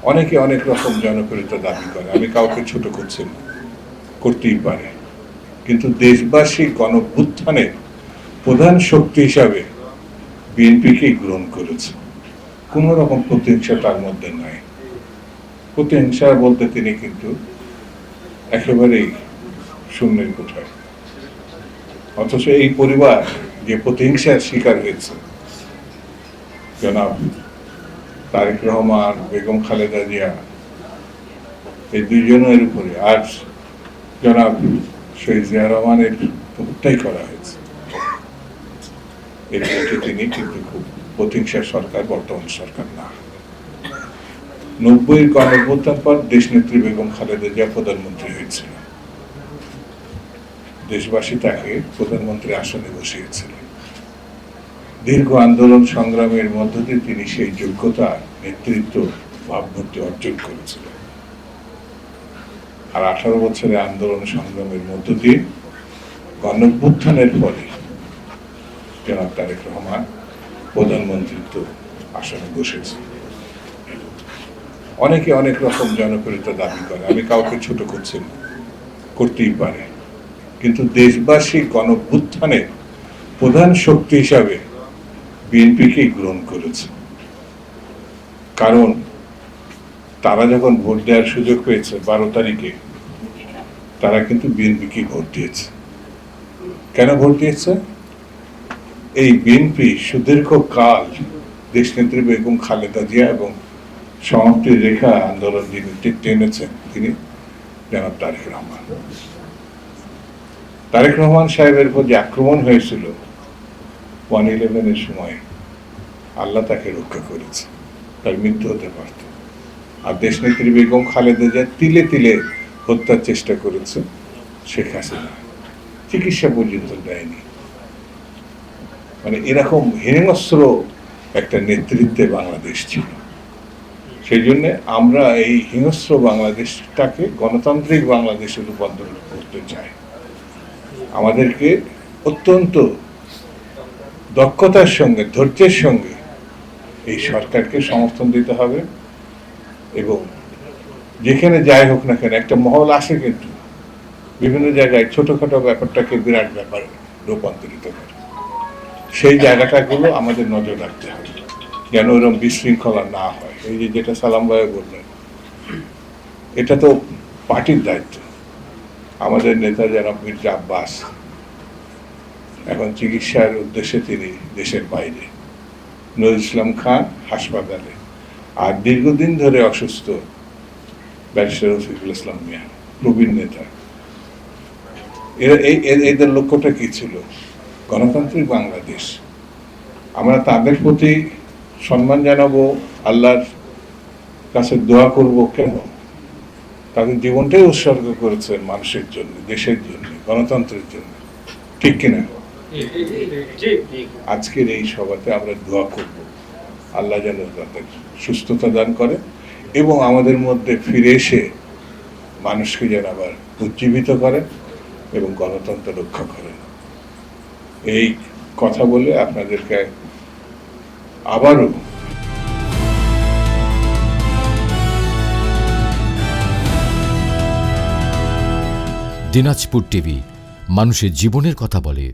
অনেকে অনেক রকম জনপ্রিয়তা দাবি করে, আমি কাউকে ছোট করছি না, করতেই পারে, কিন্তু দেশবাসী গণভ্যুত্থানের প্রধান শক্তি হিসাবে বিএনপিকেই গ্রহণ করেছে। কোনো রকম প্রতিহিংসা তার মধ্যে নাই। প্রতিহিংসা বলতে তিনি কিন্তু একেবারেই শূন্যের কোঠায়। অথচ এই পরিবার যে প্রতিহিংসার শিকার হয়েছে, জনাব তারেক রহমান, বেগম খালেদা জিয়া, এই দুইজনের উপরে আজ জনাব শহীদ জিয়া রহমানের হত্যাই করা হয়েছে। এর মধ্যে তিনি কিন্তু খুব প্রতিহিংসার সরকার বর্তমান সরকার না। 90-এর গণঅভ্যুত্থান পর দেশনেত্রী বেগম খালেদা জিয়া প্রধানমন্ত্রী হয়েছিল। দেশবাসী তাকে প্রধানমন্ত্রী আসনে বসিয়েছিলেন। দীর্ঘ আন্দোলন সংগ্রামের মধ্য দিয়ে তিনি সেই যোগ্যতা, নেতৃত্ব, ভাবমূর্তি অর্জন করেছিলেন। আর 18 বছরের আন্দোলন সংগ্রামের মধ্য দিয়ে গণঅভ্যুত্থানের পরে জনাব তারেক রহমান প্রধানমন্ত্রিত্ব আসনে বসেছে। অনেকে অনেক রকম জনপ্রিয়তা দাবি করে, আমি কাউকে ছোট করছি না, করতেই পারে, কিন্তু দেশবাসী গণভ্যুত্থানের প্রধান শক্তি হিসাবে বিএনপিকেই গ্রহণ করেছে। কারণ তারা যখন ভোট দেওয়ার সুযোগ পেয়েছে 12 তারিখে, তারা কিন্তু বিএনপিকে ভোট দিয়েছে। কেন ভোট দিয়েছে? এই বিএনপি সুদীর্ঘ কাল দেশনেত্রী বেগম খালেদা জিয়া এবং সমাপ্তির রেখা আন্দোলন যিনি টেনেছেন, তিনি জনাব তারেক রহমান। তারেক রহমান সাহেবের উপর যে আক্রমণ হয়েছিল 1/11-এর সময়, আল্লাহ তাকে রক্ষা করেছে, তার মৃত্যু হতে পারত। আর দেশনেত্রী বেগম খালেদা জিয়া তিলে তিলে হত্যার চেষ্টা করেছে শেখ হাসিনা, চিকিৎসা পর্যন্ত দেয়নি। মানে এরকম হিংস্র একটা নেতৃত্বে বাংলাদেশ ছিল। সেই জন্য আমরা এই হিংস্র বাংলাদেশটাকে গণতান্ত্রিক বাংলাদেশে রূপান্তর করতে চাই। আমাদেরকে অত্যন্ত দক্ষতার সঙ্গে, ধৈর্যের সঙ্গে এই সরকারকে সমর্থন দিতে হবে, এবং যেখানে যাই হোক না কেন, একটা মহল আসে কিন্তু বিভিন্ন জায়গায় ছোটখাটো ব্যাপারটাকে বিরাট ব্যাপারে রূপান্তরিত করে। সেই জায়গাটাগুলো আমাদের নজর রাখতে হবে, যেন ওরকম বিশৃঙ্খলা না হয়। এই যে যেটা সালাম ভাই বললেন, এটা তো পার্টির দায়িত্ব। আমাদের নেতা জনাব মির্জা আব্বাস এখন চিকিৎসার উদ্দেশ্যে তিনি দেশের বাইরে, নজরুল ইসলাম খান হাসপাতালে, আর দীর্ঘদিন ধরে অসুস্থ ব্যারিস্টার রফিকুল ইসলাম মিয়া, প্রবীণ নেতা। এদের লক্ষ্যটা কি ছিল? গণতান্ত্রিক বাংলাদেশ। আমরা তাদের প্রতি সম্মান জানাবো, আল্লাহর কাছে দোয়া করব। কেন? তাদের জীবনটাই উৎসর্গ করেছেন মানুষের জন্য, দেশের জন্য, গণতন্ত্রের জন্য। ঠিক কিনা? আজকের এই সভাতে আমরা দোয়া করব, আল্লাহ যেন তাদের সুস্থতা দান করে এবং আমাদের মধ্যে ফিরে এসে মানুষকে যেন আবার উজ্জীবিত করেন এবং গণতন্ত্র রক্ষা করেন। এই কথা বলে আপনাদেরকে আবারও দিনাজপুর টিভি, মানুষের জীবনের কথা বলে।